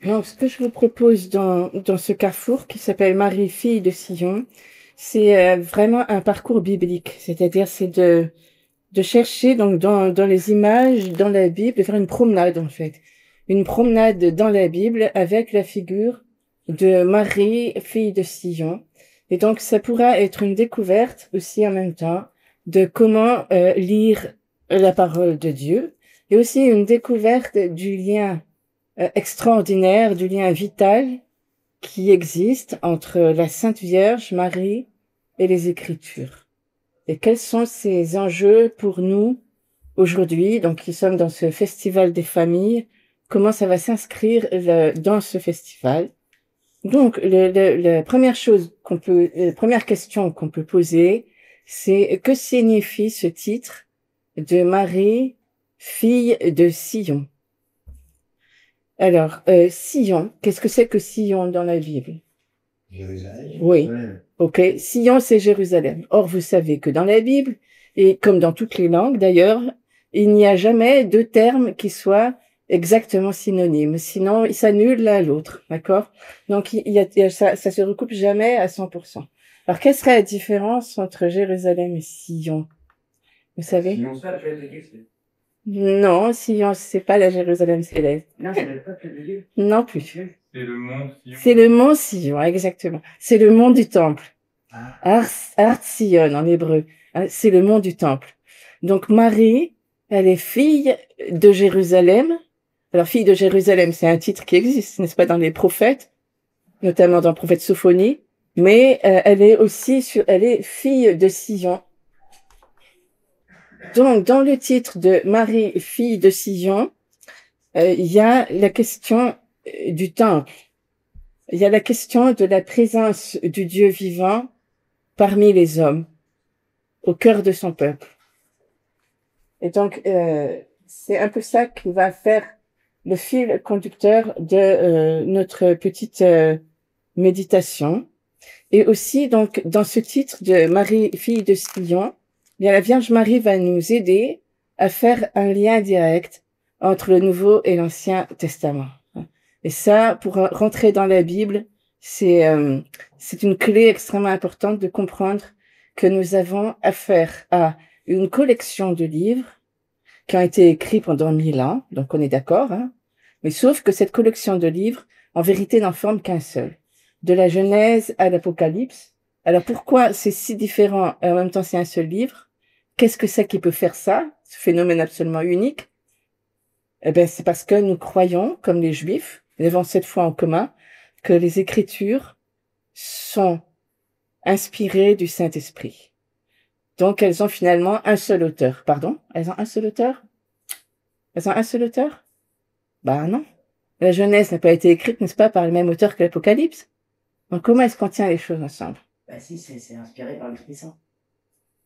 Donc, ce que je vous propose dans ce carrefour qui s'appelle Marie, fille de Sion, c'est vraiment un parcours biblique. C'est-à-dire, c'est de chercher donc dans les images, dans la Bible, de faire une promenade en fait. Une promenade dans la Bible avec la figure de Marie, fille de Sion. Et donc, ça pourra être une découverte aussi en même temps de comment lire la parole de Dieu et aussi une découverte du lien extraordinaire, du lien vital qui existe entre la Sainte Vierge, Marie et les Écritures. Et quels sont ces enjeux pour nous aujourd'hui, donc qui sommes dans ce festival des familles, comment ça va s'inscrire dans ce festival. Donc, la première chose la première question qu'on peut poser, c'est que signifie ce titre de Marie, fille de Sion? Alors, Sion, qu'est-ce que c'est que Sion dans la Bible? Jérusalem. Oui. Ouais. Ok, Sion, c'est Jérusalem. Or, vous savez que dans la Bible, et comme dans toutes les langues d'ailleurs, il n'y a jamais deux termes qui soient exactement synonymes. Sinon, ils s'annulent l'un à l'autre, d'accord? Donc, ça se recoupe jamais à 100%. Alors, quelle serait la différence entre Jérusalem et Sion? Vous savez? Sinon, c'est pas la planète de Dieu. Non, Sion, c'est pas la Jérusalem céleste. Non, c'est le peuple de Dieu. Non plus. C'est le mont Sion. C'est le mont Sion, exactement. C'est le mont du temple. Art Sion en hébreu. C'est le mont du temple. Donc Marie, elle est fille de Jérusalem. Alors fille de Jérusalem, c'est un titre qui existe, n'est-ce pas, dans les prophètes, notamment dans le prophète Sophonie. Mais elle est fille de Sion. Donc dans le titre de Marie, fille de Sion, il y a la question du temple. Il y a la question de la présence du Dieu vivant parmi les hommes, au cœur de son peuple. Et donc, c'est un peu ça qui va faire le fil conducteur de notre petite méditation. Et aussi, donc, dans ce titre de Marie, fille de Sion, bien, la Vierge Marie va nous aider à faire un lien direct entre le Nouveau et l'Ancien Testament. Et ça, pour rentrer dans la Bible, c'est une clé extrêmement importante de comprendre que nous avons affaire à une collection de livres qui ont été écrits pendant 1000 ans, donc on est d'accord, hein, mais sauf que cette collection de livres, en vérité, n'en forme qu'un seul. De la Genèse à l'Apocalypse. Alors pourquoi c'est si différent et en même temps c'est un seul livre? Qu'est-ce que c'est qui peut faire ça, ce phénomène absolument unique? Eh bien, c'est parce que nous croyons, comme les Juifs, nous avons cette foi en commun, que les Écritures sont inspirées du Saint-Esprit. Donc, elles ont finalement un seul auteur. Pardon? Elles ont un seul auteur? Elles ont un seul auteur? Ben non. La Genèse n'a pas été écrite, n'est-ce pas, par le même auteur que l'Apocalypse? Donc, comment est-ce qu'on tient les choses ensemble? Bah si, c'est inspiré par l'Esprit Saint.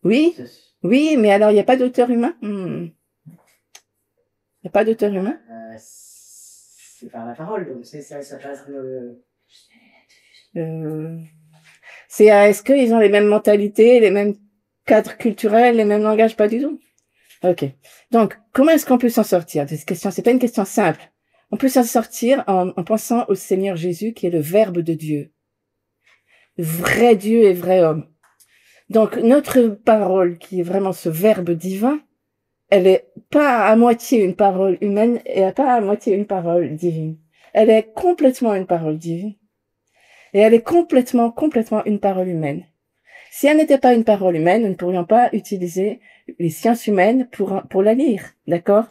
Oui, oui, mais alors, il n'y a pas d'auteur humain? Il n'y a pas d'auteur humain? C'est par la parole, donc ça passe est-ce qu'ils ont les mêmes mentalités, les mêmes cadres culturels, les mêmes langages? Pas du tout. Ok. Donc, comment est-ce qu'on peut s'en sortir de cette question? C'est pas une question simple. On peut s'en sortir en pensant au Seigneur Jésus, qui est le Verbe de Dieu. Vrai Dieu et vrai homme. Donc, notre parole, qui est vraiment ce Verbe divin, elle est pas à moitié une parole humaine et pas à moitié une parole divine. Elle est complètement une parole divine. Et elle est complètement une parole humaine. Si elle n'était pas une parole humaine, nous ne pourrions pas utiliser les sciences humaines pour la lire, d'accord?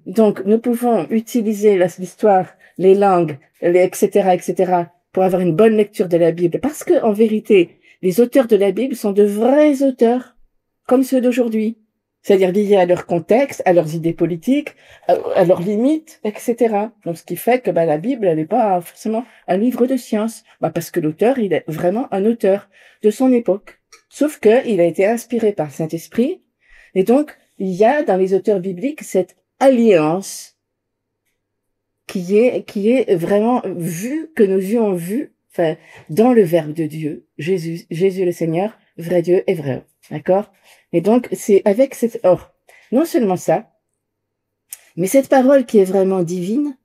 Donc, nous pouvons utiliser l'histoire, les langues, etc., pour avoir une bonne lecture de la Bible. Parce que, en vérité, les auteurs de la Bible sont de vrais auteurs, comme ceux d'aujourd'hui. C'est-à-dire liés à leur contexte, à leurs idées politiques, à leurs limites, etc. Donc, ce qui fait que la Bible, elle n'est pas forcément un livre de science. Parce que l'auteur, il est vraiment un auteur de son époque. Sauf que il a été inspiré par Saint-Esprit. Et donc, il y a dans les auteurs bibliques cette alliance qui est vraiment vue, que nous ayons vue, enfin, dans le Verbe de Dieu, Jésus le Seigneur, vrai Dieu et vrai homme. D'accord? Et donc, c'est avec non seulement ça, mais cette parole qui est vraiment divine,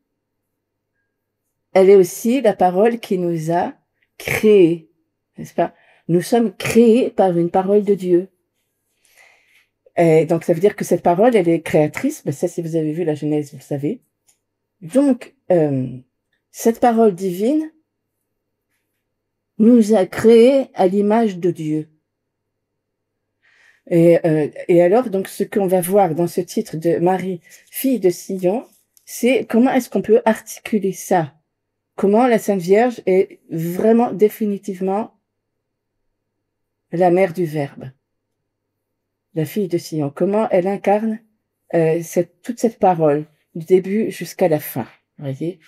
elle est aussi la parole qui nous a créés, n'est-ce pas? Nous sommes créés par une parole de Dieu. Et donc, ça veut dire que cette parole, elle est créatrice. Ben, ça, si vous avez vu la Genèse, vous le savez. Donc, cette parole divine nous a créés à l'image de Dieu. Et alors, donc, ce qu'on va voir dans ce titre de Marie, fille de Sion, c'est comment est-ce qu'on peut articuler ça? Comment la Sainte Vierge est vraiment définitivement la mère du Verbe, la fille de Sion. Comment elle incarne toute cette parole, du début jusqu'à la fin. Vous voyez?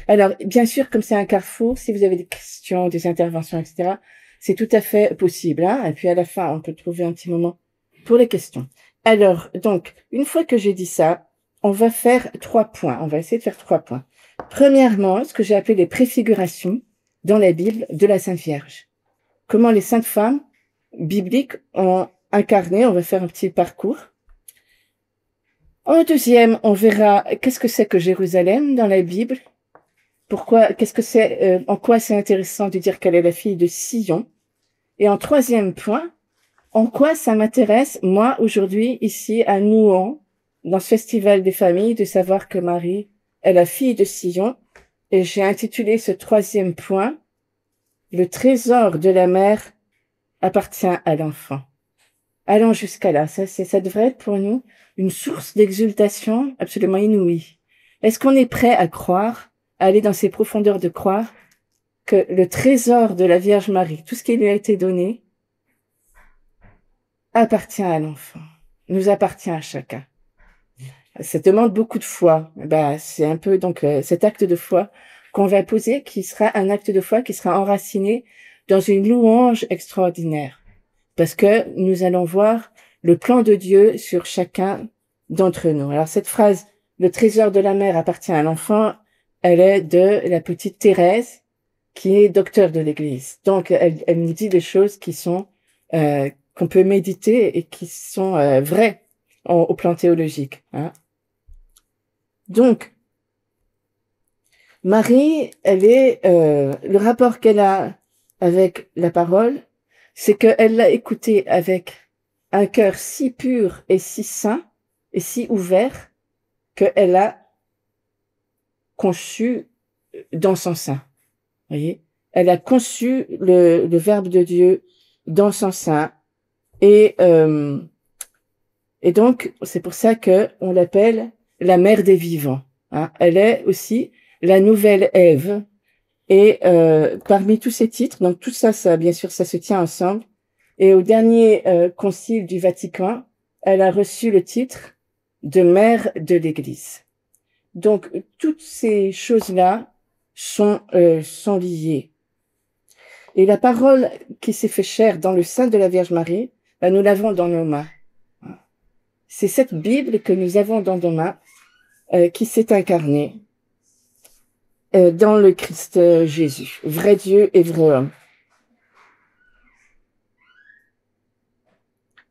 Alors, bien sûr, comme c'est un carrefour, si vous avez des questions, des interventions, etc., c'est tout à fait possible. Hein, et puis à la fin, on peut trouver un petit moment pour les questions. Alors, donc, une fois que j'ai dit ça, on va faire 3 points. On va essayer de faire 3 points. Premièrement, ce que j'ai appelé les préfigurations dans la Bible de la Sainte Vierge. Comment les saintes femmes bibliques ont incarné. On va faire un petit parcours. En deuxième, on verra qu'est-ce que c'est que Jérusalem dans la Bible. Pourquoi, qu'est-ce que c'est, en quoi c'est intéressant de dire qu'elle est la fille de Sion. Et en troisième point, en quoi ça m'intéresse, moi, aujourd'hui, ici, à Nouan, dans ce festival des familles, de savoir que Marie est la fille de Sion. Et j'ai intitulé ce troisième point, le trésor de la mère appartient à l'enfant. Allons jusqu'à là. Ça devrait être pour nous une source d'exultation absolument inouïe. Est-ce qu'on est prêt à croire, à aller dans ces profondeurs de croire que le trésor de la Vierge Marie, tout ce qui lui a été donné, appartient à l'enfant, nous appartient à chacun. Ça demande beaucoup de foi. C'est un peu donc cet acte de foi qu'on va poser, qui sera un acte de foi qui sera enraciné dans une louange extraordinaire. Parce que nous allons voir le plan de Dieu sur chacun d'entre nous. Alors cette phrase, le trésor de la mère appartient à l'enfant, elle est de la petite Thérèse, qui est docteur de l'Église. Donc elle nous dit des choses qui sont qu'on peut méditer et qui sont vraies au plan théologique. Hein. Donc Marie, elle est le rapport qu'elle a avec la parole, c'est qu'elle l'a écouté avec un cœur si pur et si saint et si ouvert qu'elle a conçu dans son sein. Voyez, elle a conçu le Verbe de Dieu dans son sein et donc c'est pour ça que on l'appelle la mère des vivants. Hein. Elle est aussi la nouvelle Ève. Et parmi tous ces titres, donc tout ça bien sûr, ça se tient ensemble. Et au dernier concile du Vatican, elle a reçu le titre de mère de l'Église. Donc toutes ces choses-là sont liées. Et la parole qui s'est fait chair dans le sein de la Vierge Marie, nous l'avons dans nos mains. C'est cette Bible que nous avons dans nos mains qui s'est incarnée dans le Christ Jésus, vrai Dieu et vrai homme.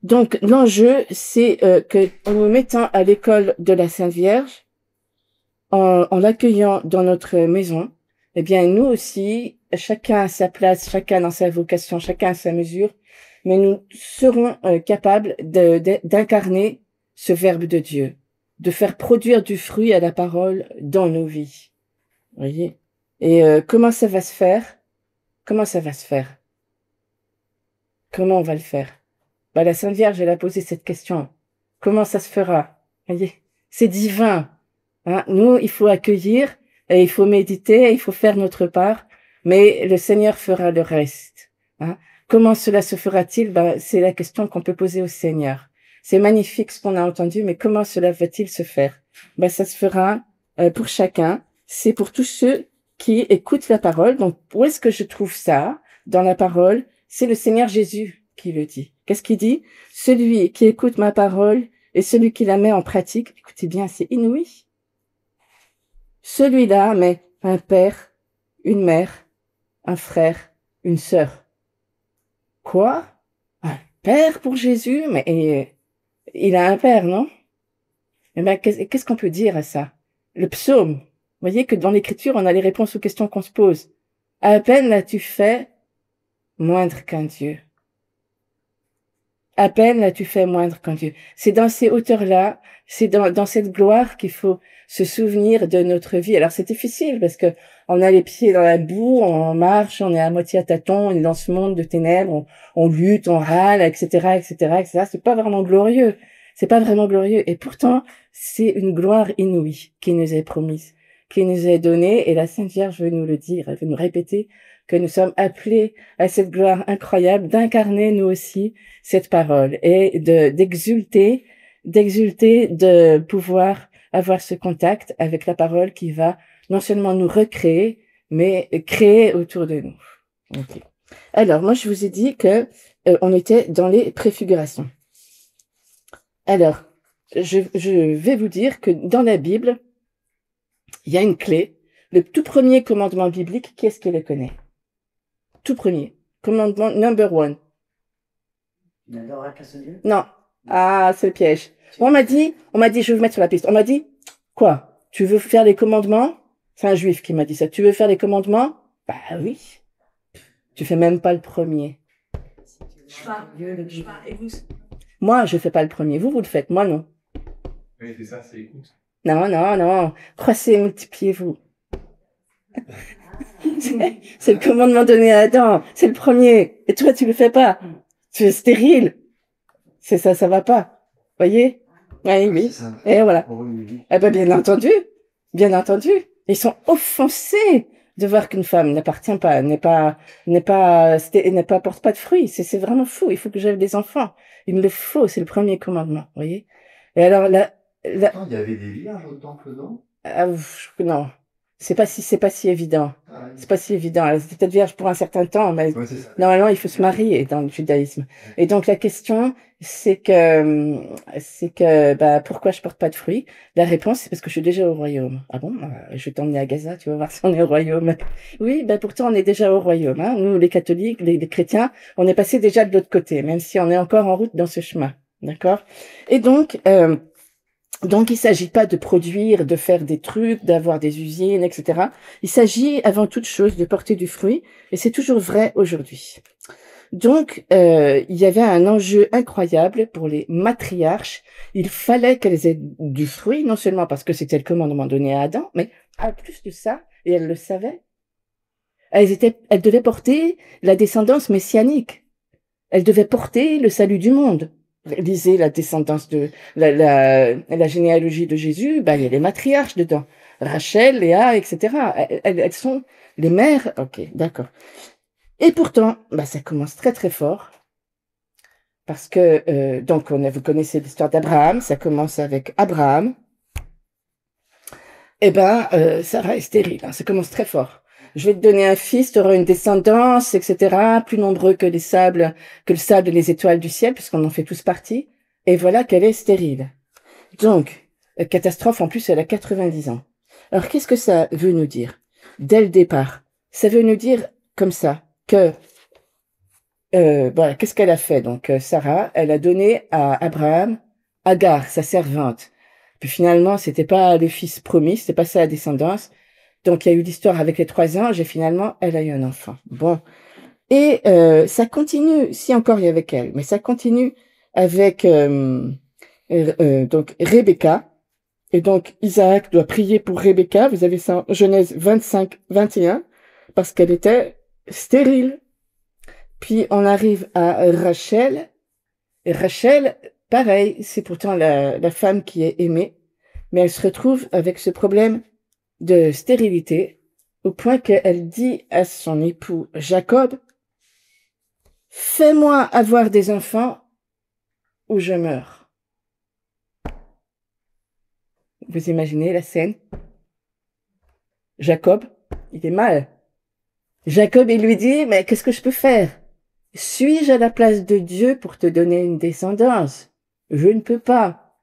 Donc l'enjeu, c'est que en nous mettant à l'école de la Sainte Vierge, en l'accueillant dans notre maison, eh bien nous aussi, chacun à sa place, chacun dans sa vocation, chacun à sa mesure, mais nous serons capables d'incarner ce Verbe de Dieu, de faire produire du fruit à la parole dans nos vies. Vous voyez? Et comment ça va se faire? Comment ça va se faire? Comment on va le faire? La Sainte Vierge, elle a posé cette question. Comment ça se fera? Vous voyez? C'est divin. Hein? Nous, il faut accueillir, et il faut méditer, et il faut faire notre part, mais le Seigneur fera le reste. Hein? Comment cela se fera-t-il? C'est la question qu'on peut poser au Seigneur. C'est magnifique ce qu'on a entendu, mais comment cela va-t-il se faire? Ça se fera pour chacun. C'est pour tous ceux qui écoutent la parole. Donc, où est-ce que je trouve ça dans la parole? C'est le Seigneur Jésus qui le dit. Qu'est-ce qu'il dit? Celui qui écoute ma parole et celui qui la met en pratique, écoutez bien, c'est inouï. Celui-là met un père, une mère, un frère, une sœur. Quoi? Un père pour Jésus? Mais il a un père, non? Qu'est-ce qu'on peut dire à ça? Le psaume Vous voyez que dans l'écriture, on a les réponses aux questions qu'on se pose. À peine l'as-tu fait moindre qu'un Dieu. À peine l'as-tu fait moindre qu'un Dieu. C'est dans ces hauteurs-là, c'est dans cette gloire qu'il faut se souvenir de notre vie. Alors c'est difficile parce que on a les pieds dans la boue, on marche, on est à moitié à tâtons, on est dans ce monde de ténèbres, on lutte, on râle, etc., etc., etc. C'est pas vraiment glorieux. C'est pas vraiment glorieux. Et pourtant, c'est une gloire inouïe qui nous est promise, qui nous est donnée. Et la Sainte Vierge veut nous le dire, elle veut nous répéter que nous sommes appelés à cette gloire incroyable d'incarner nous aussi cette parole et d'exulter de pouvoir avoir ce contact avec la parole qui va non seulement nous recréer, mais créer autour de nous. Okay. Alors, moi, je vous ai dit que on était dans les préfigurations. Alors, je vais vous dire que dans la Bible, il y a une clé. Le tout premier commandement biblique, qui est-ce qui le connaît? Tout premier. Commandement number one. Tu n'adoreras qu'un seul Dieu? Non. Ah, c'est le piège. On m'a dit, je vais vous mettre sur la piste. On m'a dit, quoi? Tu veux faire les commandements? C'est un juif qui m'a dit ça. Tu veux faire les commandements? Bah oui. Tu fais même pas le premier. Moi, je fais pas le premier. Vous le faites. Moi, non. Oui, c'est ça, c'est écoute. Non. Croissez et multipliez-vous. C'est le commandement donné à Adam. C'est le premier. Et toi, tu le fais pas. Tu es stérile. C'est ça, ça va pas. Voyez? Oui. Et voilà. Eh ben, bien entendu. Ils sont offensés de voir qu'une femme n'appartient pas, porte pas de fruits. C'est vraiment fou. Il faut que j'aie des enfants. Il me le faut. C'est le premier commandement. Voyez? Et alors, Pourtant, il y avait des villages au temple, non? Non. C'est pas si évident. Ah, oui. C'est pas si évident. Elle était peut-être vierge pour un certain temps, mais Ouais, c'est ça. normalement, il faut se marier dans le judaïsme. Et donc, la question, c'est que, bah, pourquoi je porte pas de fruits? La réponse, c'est parce que je suis déjà au royaume. Ah bon? Je vais t'emmener à Gaza, tu vas voir si on est au royaume. Oui, bah, pourtant, on est déjà au royaume, hein. Nous, les catholiques, les chrétiens, on est passé déjà de l'autre côté, même si on est encore en route dans ce chemin. D'accord? Et donc, il s'agit pas de produire, de faire des trucs, d'avoir des usines, etc. Il s'agit avant toute chose de porter du fruit, et c'est toujours vrai aujourd'hui. Donc, il y avait un enjeu incroyable pour les matriarches. Il fallait qu'elles aient du fruit, non seulement parce que c'était le commandement donné à Adam, mais en plus de ça, et elles le savaient, elles devaient porter la descendance messianique. Elles devaient porter le salut du monde. Lisez la descendance de la généalogie de Jésus, bah il y a les matriarches dedans, Rachel, Léa, etc. Elles sont les mères. Ok, d'accord. Et pourtant, bah ça commence très très fort parce que donc vous connaissez l'histoire d'Abraham. Ça commence avec Abraham. Eh ben Sarah est stérile. Hein, ça commence très fort. Je vais te donner un fils, tu auras une descendance, etc., plus nombreux que le sable et les étoiles du ciel, puisqu'on en fait tous partie. Et voilà qu'elle est stérile. Donc, catastrophe, en plus, elle a 90 ans. Alors, qu'est-ce que ça veut nous dire? Dès le départ, ça veut nous dire comme ça, que, voilà, qu'est-ce qu'elle a fait? Donc, Sarah, elle a donné à Abraham Agar, sa servante. Puis finalement, c'était pas le fils promis, c'était pas sa descendance. Donc, il y a eu l'histoire avec les 3 anges et finalement, elle a eu un enfant. Bon. Et ça continue, si encore il y avait elle, mais ça continue avec donc Rebecca. Et donc, Isaac doit prier pour Rebecca. Vous avez ça en Genèse 25, 21, parce qu'elle était stérile. Puis, on arrive à Rachel. Et Rachel, pareil, c'est pourtant la femme qui est aimée, mais elle se retrouve avec ce problème de stérilité, au point qu'elle dit à son époux Jacob, « Fais-moi avoir des enfants ou je meurs. » Vous imaginez la scène? Jacob, il est mal. Jacob, il lui dit, « Mais qu'est-ce que je peux faire? Suis-je à la place de Dieu pour te donner une descendance? Je ne peux pas.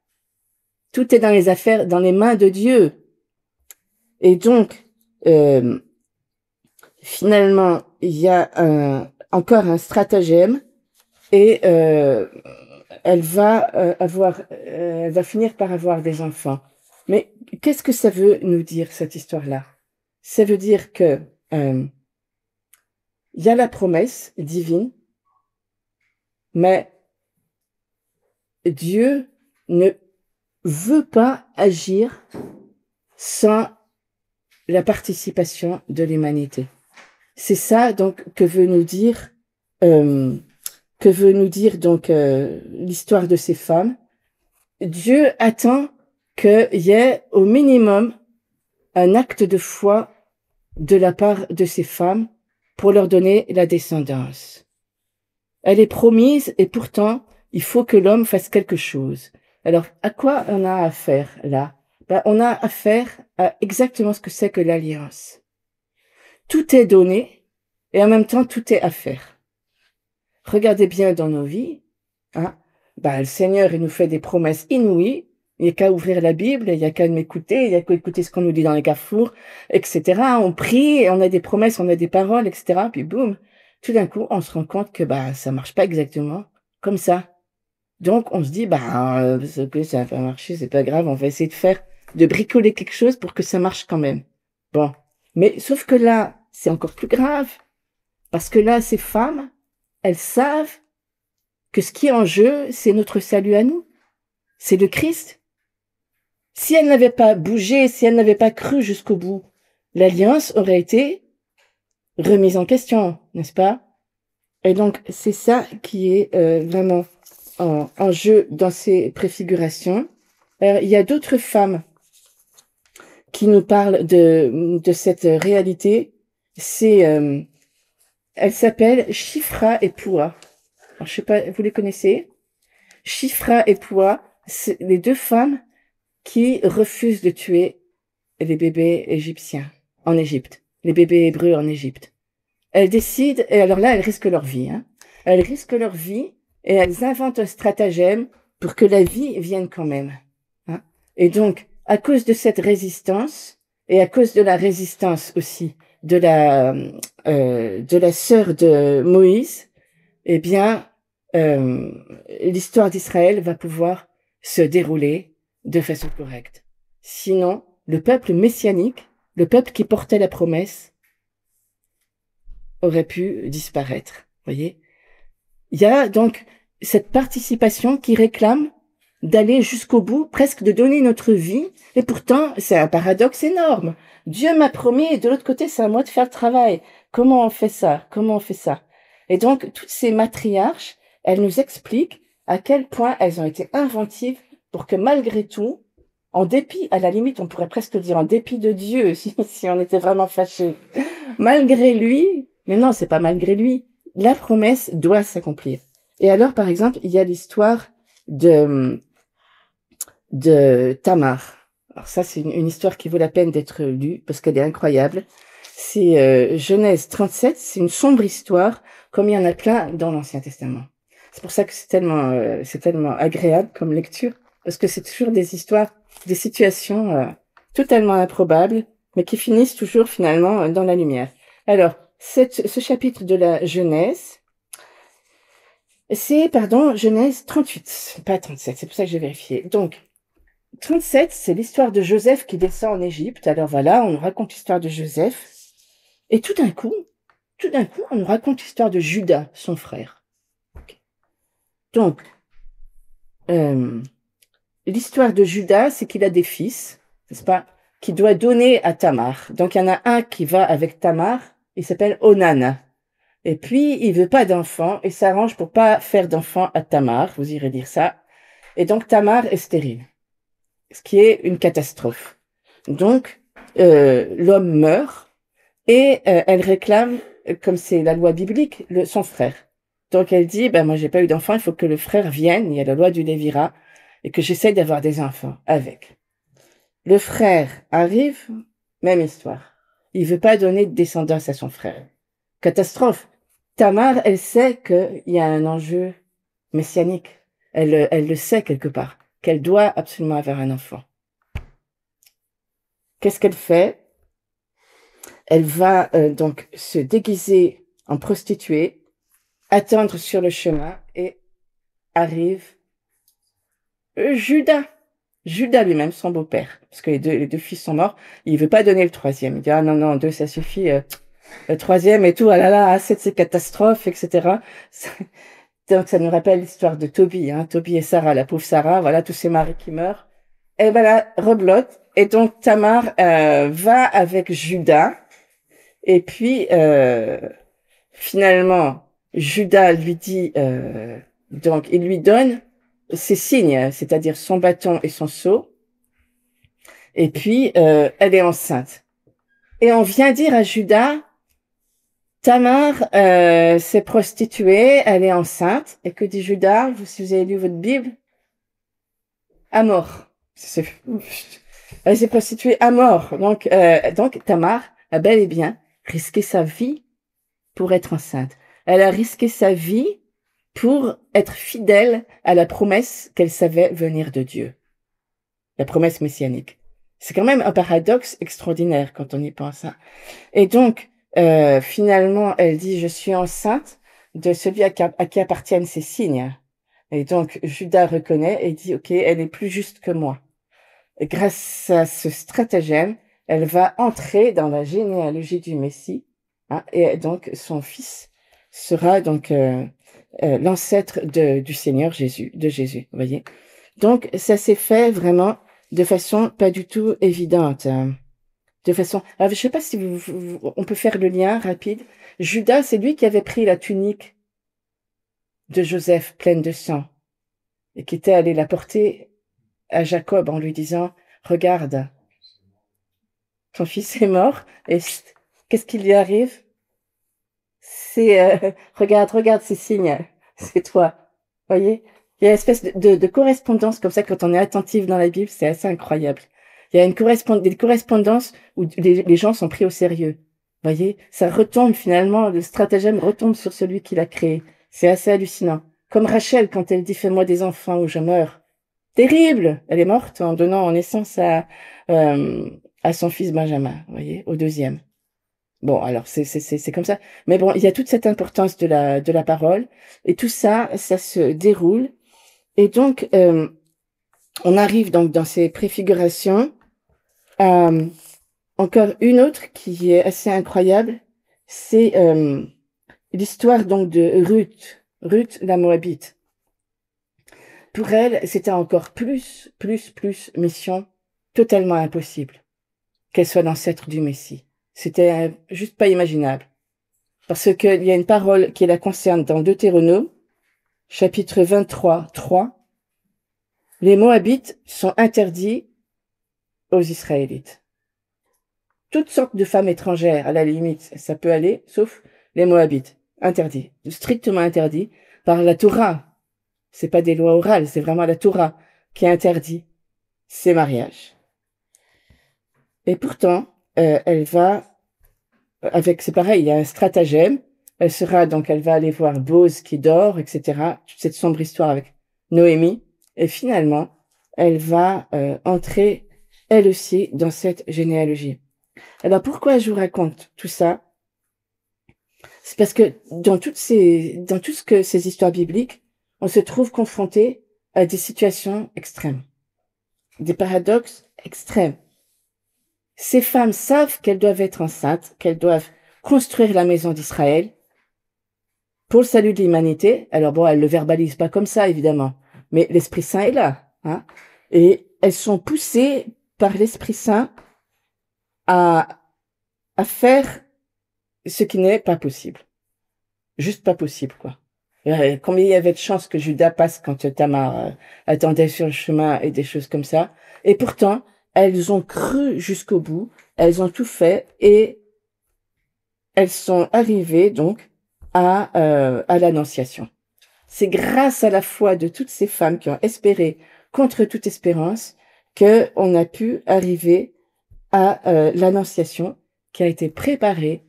Tout est dans les affaires, dans les mains de Dieu. » Et donc, finalement, il y a encore un stratagème et elle va finir par avoir des enfants. Mais qu'est-ce que ça veut nous dire, cette histoire-là? Ça veut dire que il y a la promesse divine, mais Dieu ne veut pas agir sans la participation de l'humanité. C'est ça donc que veut nous dire donc l'histoire de ces femmes. Dieu attend qu'il y ait au minimum un acte de foi de la part de ces femmes pour leur donner la descendance. Elle est promise et pourtant, il faut que l'homme fasse quelque chose. Alors, à quoi on a affaire là? On a affaire à exactement ce que c'est que l'alliance. Tout est donné et en même temps, tout est à faire. Regardez bien dans nos vies, hein? Le Seigneur, il nous fait des promesses inouïes. Il n'y a qu'à ouvrir la Bible, il n'y a qu'à m'écouter, il n'y a qu'à écouter ce qu'on nous dit dans les carrefours, etc. On prie, on a des promesses, on a des paroles, etc. Puis boum, tout d'un coup, on se rend compte que ça marche pas exactement comme ça. Donc on se dit que ça va pas marcher, c'est pas grave, on va essayer de bricoler quelque chose pour que ça marche quand même. Bon, mais sauf que là, c'est encore plus grave parce que là, ces femmes, elles savent que ce qui est en jeu, c'est notre salut à nous, c'est le Christ. Si elle n'avait pas bougé, si elle n'avait pas cru jusqu'au bout, l'alliance aurait été remise en question, n'est-ce pas? Et donc, c'est ça qui est vraiment en jeu dans ces préfigurations. Alors, il y a d'autres femmes qui nous parlent de cette réalité. Elle s'appelle Shifra et Puah. Alors, je sais pas, vous les connaissez? Shifra et Puah, c'est les deux femmes qui refusent de tuer les bébés égyptiens en Égypte, les bébés hébreux en Égypte. Elles décident, et alors là, elles risquent leur vie. Elles risquent leur vie et elles inventent un stratagème pour que la vie vienne quand même. Et donc, à cause de cette résistance, et à cause de la résistance aussi de la sœur de Moïse, eh bien, l'histoire d'Israël va pouvoir se dérouler de façon correcte. Sinon, le peuple messianique, le peuple qui portait la promesse, aurait pu disparaître. Voyez? Il y a donc cette participation qui réclame d'aller jusqu'au bout, presque de donner notre vie, et pourtant, c'est un paradoxe énorme. Dieu m'a promis, et de l'autre côté, c'est à moi de faire le travail. Comment on fait ça? Comment on fait ça? Et donc, toutes ces matriarches, elles nous expliquent à quel point elles ont été inventives pour que malgré tout, en dépit, à la limite, on pourrait presque dire en dépit de Dieu, si on était vraiment fâchés, malgré lui, mais non, c'est pas malgré lui, la promesse doit s'accomplir. Et alors, par exemple, il y a l'histoire de Tamar. Alors ça, c'est une histoire qui vaut la peine d'être lue parce qu'elle est incroyable. C'est Genèse 37, c'est une sombre histoire, comme il y en a plein dans l'Ancien Testament. C'est pour ça que c'est tellement agréable comme lecture, parce que c'est toujours des histoires, des situations totalement improbables, mais qui finissent toujours finalement dans la lumière. Alors, ce chapitre de la Genèse, c'est, Genèse 38, pas 37, c'est pour ça que j'ai vérifié. Donc, 37, c'est l'histoire de Joseph qui descend en Égypte. Alors voilà, on nous raconte l'histoire de Joseph. Et tout d'un coup, on nous raconte l'histoire de Judas, son frère. Okay. Donc, l'histoire de Judas, c'est qu'il a des fils, n'est-ce pas, qu'il doit donner à Tamar. Donc, il y en a un qui va avec Tamar, il s'appelle Onan. Et puis, il veut pas d'enfant et s'arrange pour pas faire d'enfant à Tamar. Vous irez lire ça. Et donc, Tamar est stérile. Ce qui est une catastrophe. Donc, l'homme meurt et elle réclame, comme c'est la loi biblique, son frère. Donc, elle dit, moi, j'ai pas eu d'enfant, il faut que le frère vienne, il y a la loi du Lévira, et que j'essaie d'avoir des enfants avec. Le frère arrive, même histoire. Il veut pas donner de descendance à son frère. Catastrophe. Tamar, elle sait qu'il y a un enjeu messianique. Elle le sait quelque part, qu'elle doit absolument avoir un enfant. Qu'est-ce qu'elle fait? Elle va donc se déguiser en prostituée, attendre sur le chemin et arrive Judas. Judas lui-même, son beau-père, parce que les deux fils sont morts, il veut pas donner le troisième. Il dit, ah non, non, deux, ça suffit, le troisième et tout, ah là là, c'est catastrophe, etc. Donc, ça nous rappelle l'histoire de Tobie, hein, Tobie et Sarah, la pauvre Sarah, voilà, tous ces maris qui meurent. Et ben là, reblote. Et donc, Tamar, va avec Judas. Et puis, finalement, Judas lui dit, donc, il lui donne ses signes, c'est-à-dire son bâton et son seau. Et puis, elle est enceinte. Et on vient dire à Judas, Tamar s'est prostituée, elle est enceinte. Et que dit Judas, si vous avez lu votre Bible? À mort. Elle s'est prostituée à mort. Donc Tamar a bel et bien risqué sa vie pour être enceinte. Elle a risqué sa vie pour être fidèle à la promesse qu'elle savait venir de Dieu. La promesse messianique. C'est quand même un paradoxe extraordinaire quand on y pense. Hein. Et donc, finalement, elle dit, je suis enceinte de celui à qui appartiennent ces signes. Et donc, Judas reconnaît et dit, OK, elle est plus juste que moi. Et grâce à ce stratagème, elle va entrer dans la généalogie du Messie. Hein, et donc, son fils sera donc l'ancêtre du Seigneur Jésus, de Jésus, vous voyez. Donc, ça s'est fait vraiment de façon pas du tout évidente. De façon, alors, je sais pas si on peut faire le lien rapide. Judas, c'est lui qui avait pris la tunique de Joseph pleine de sang et qui était allé la porter à Jacob en lui disant, regarde, ton fils est mort et qu'est-ce qui lui arrive? C'est, regarde ces signes, c'est toi. Voyez? Il y a une espèce de correspondance comme ça quand on est attentif dans la Bible, c'est assez incroyable. Il y a des correspondances où les gens sont pris au sérieux. Voyez? Ça retombe finalement, le stratagème retombe sur celui qui l'a créé. C'est assez hallucinant. Comme Rachel quand elle dit fais-moi des enfants ou je meurs. Terrible! Elle est morte en donnant naissance à son fils Benjamin, vous voyez, au deuxième. Bon, alors c'est comme ça. Mais bon, il y a toute cette importance de la parole et tout ça, ça se déroule. Et donc, on arrive donc dans ces préfigurations. Encore une autre qui est assez incroyable, c'est l'histoire donc de Ruth la Moabite. Pour elle, c'était encore plus mission totalement impossible qu'elle soit l'ancêtre du Messie. C'était juste pas imaginable. Parce qu'il y a une parole qui la concerne dans Deutéronome, chapitre 23, 3. Les Moabites sont interdits aux Israélites. Toutes sortes de femmes étrangères, à la limite, ça peut aller, sauf les Moabites. Interdits. Strictement interdits par la Torah. C'est pas des lois orales, c'est vraiment la Torah qui interdit ces mariages. Et pourtant, elle va, c'est pareil, il y a un stratagème. Elle va aller voir Bose qui dort, etc. Toute cette sombre histoire avec Noémie. Et finalement, elle va entrer, elle aussi, dans cette généalogie. Alors, pourquoi je vous raconte tout ça? C'est parce que dans ces histoires bibliques, on se trouve confronté à des situations extrêmes. Des paradoxes extrêmes. Ces femmes savent qu'elles doivent être enceintes, qu'elles doivent construire la maison d'Israël pour le salut de l'humanité. Alors bon, elles le verbalisent pas comme ça, évidemment, mais l'Esprit Saint est là, hein. Et elles sont poussées par l'Esprit Saint à faire ce qui n'est pas possible. Juste pas possible, quoi. Combien il y avait de chances que Judas passe quand Tamar attendait sur le chemin et des choses comme ça. Et pourtant, elles ont cru jusqu'au bout, elles ont tout fait et elles sont arrivées donc à l'Annonciation. C'est grâce à la foi de toutes ces femmes qui ont espéré contre toute espérance que on a pu arriver à l'Annonciation qui a été préparée.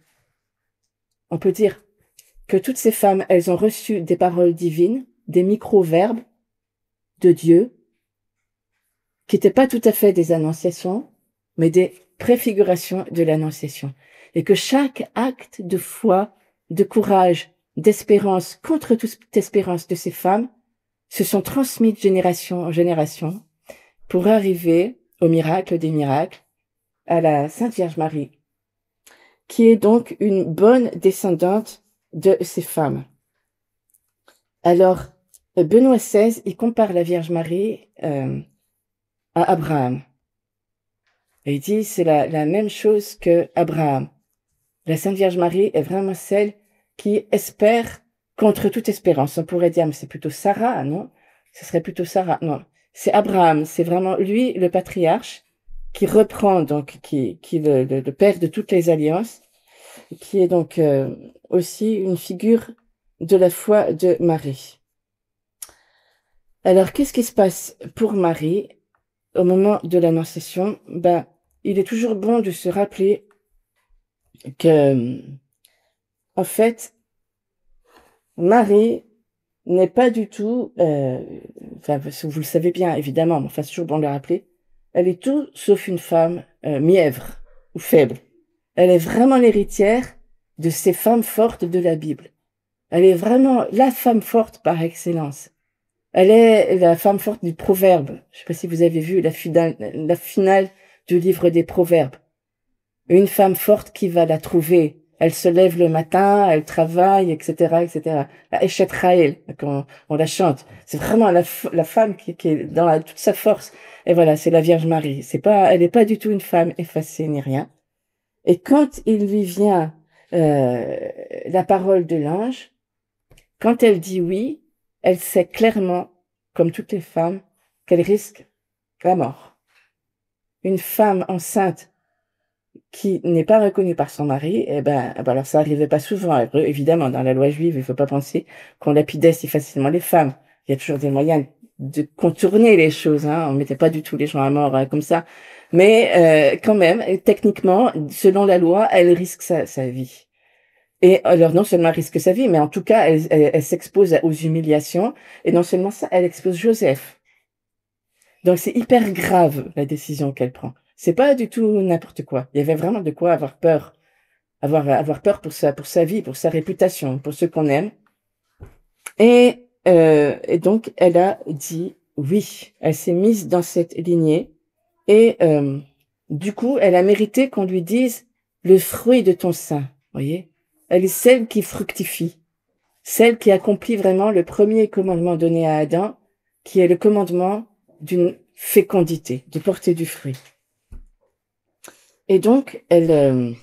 On peut dire que toutes ces femmes, elles ont reçu des paroles divines, des micro-verbes de Dieu, qui n'étaient pas tout à fait des annonciations, mais des préfigurations de l'annonciation. Et que chaque acte de foi, de courage, d'espérance, contre toute espérance de ces femmes, se sont transmis de génération en génération, pour arriver au miracle des miracles, à la Sainte Vierge Marie, qui est donc une bonne descendante de ces femmes. Alors, Benoît XVI, il compare la Vierge Marie à Abraham. Et il dit, c'est la même chose que Abraham. La Sainte Vierge Marie est vraiment celle qui espère contre toute espérance. On pourrait dire, mais c'est plutôt Sarah, non? Ce serait plutôt Sarah. Non, c'est Abraham. C'est vraiment lui, le patriarche, qui reprend, donc, qui le père de toutes les alliances, qui est donc aussi une figure de la foi de Marie. Alors, qu'est-ce qui se passe pour Marie au moment de l'Annonciation? Ben, il est toujours bon de se rappeler que, en fait, Marie n'est pas du tout, enfin, vous le savez bien, évidemment, mais enfin, c'est toujours bon de le rappeler, elle est tout sauf une femme mièvre ou faible. Elle est vraiment l'héritière de ces femmes fortes de la Bible. Elle est vraiment la femme forte par excellence. Elle est la femme forte du Proverbe. Je sais pas si vous avez vu la finale du livre des Proverbes. Une femme forte qui va la trouver. Elle se lève le matin, elle travaille, etc., etc. La Eshet Raël, on la chante. C'est vraiment la femme qui est dans toute sa force. Et voilà, c'est la Vierge Marie. Elle est pas du tout une femme effacée ni rien. Et quand il lui vient la parole de l'ange, quand elle dit oui, elle sait clairement, comme toutes les femmes, qu'elle risque la mort. Une femme enceinte qui n'est pas reconnue par son mari, alors ça arrivait pas souvent. Évidemment, dans la loi juive, il faut pas penser qu'on lapidait si facilement les femmes. Il y a toujours des moyens de contourner les choses, hein. On mettait pas du tout les gens à mort comme ça. Mais quand même, techniquement, selon la loi, elle risque sa vie. Et alors non seulement elle risque sa vie, mais en tout cas, elle s'expose aux humiliations. Et non seulement ça, elle expose Joseph. Donc c'est hyper grave la décision qu'elle prend. C'est pas du tout n'importe quoi. Il y avait vraiment de quoi avoir peur. Avoir peur pour sa vie, pour sa réputation, pour ceux qu'on aime. Et donc, elle a dit oui. Elle s'est mise dans cette lignée. Et du coup, elle a mérité qu'on lui dise le fruit de ton sein. Voyez? Elle est celle qui fructifie. Celle qui accomplit vraiment le premier commandement donné à Adam, qui est le commandement d'une fécondité, de porter du fruit. Et donc, elle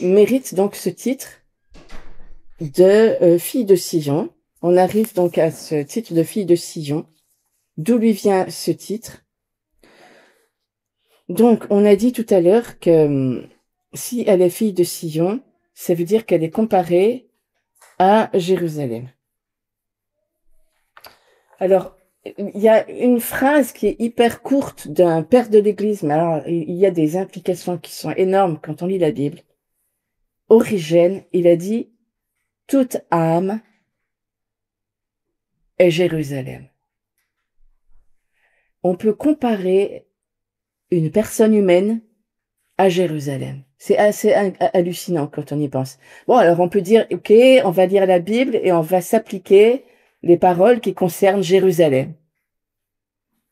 mérite donc ce titre de fille de Sion. On arrive donc à ce titre de fille de Sion. D'où lui vient ce titre? Donc, on a dit tout à l'heure que si elle est fille de Sion, ça veut dire qu'elle est comparée à Jérusalem. Alors, il y a une phrase qui est hyper courte d'un père de l'Église, mais alors il y a des implications qui sont énormes quand on lit la Bible. Origène, il a dit « Toute âme est Jérusalem ». On peut comparer une personne humaine à Jérusalem. C'est assez hallucinant quand on y pense. Bon, alors on peut dire, ok, on va lire la Bible et on va s'appliquer les paroles qui concernent Jérusalem.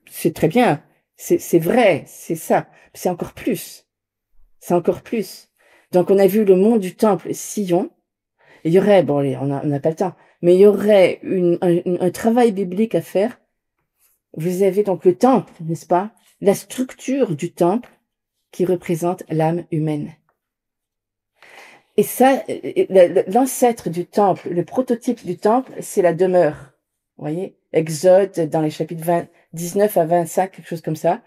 C'est très bien, c'est vrai, c'est ça. C'est encore plus. C'est encore plus. Donc on a vu le mont du temple Sion. Il y aurait, bon, on n'a pas le temps, mais il y aurait un travail biblique à faire. Vous avez donc le temple, n'est-ce pas? La structure du temple qui représente l'âme humaine. Et ça, l'ancêtre du temple, le prototype du temple, c'est la demeure. Vous voyez? Exode, dans les chapitres 19 à 25, quelque chose comme ça.